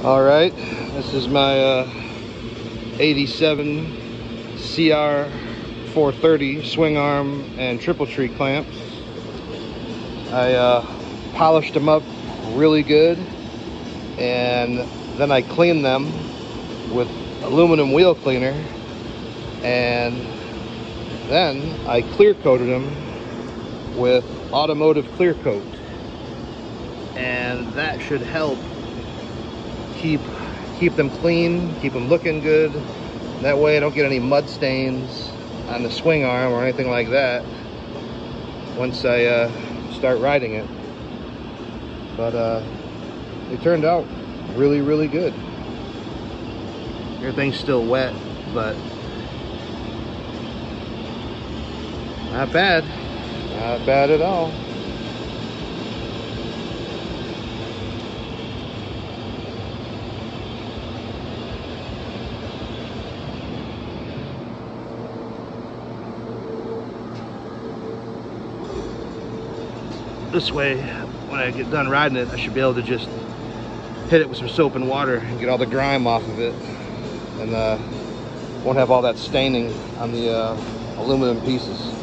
All right, this is my 87 CR 430 swing arm and triple tree clamps. I polished them up really good, and then I cleaned them with aluminum wheel cleaner, and then I clear coated them with automotive clear coat, and that should help keep them clean, keep them looking good. That way I don't get any mud stains on the swing arm or anything like that once I start riding it. But it turned out really good. Everything's still wet, but not bad at all. This way, when I get done riding it, I should be able to just hit it with some soap and water and get all the grime off of it, and won't have all that staining on the aluminum pieces.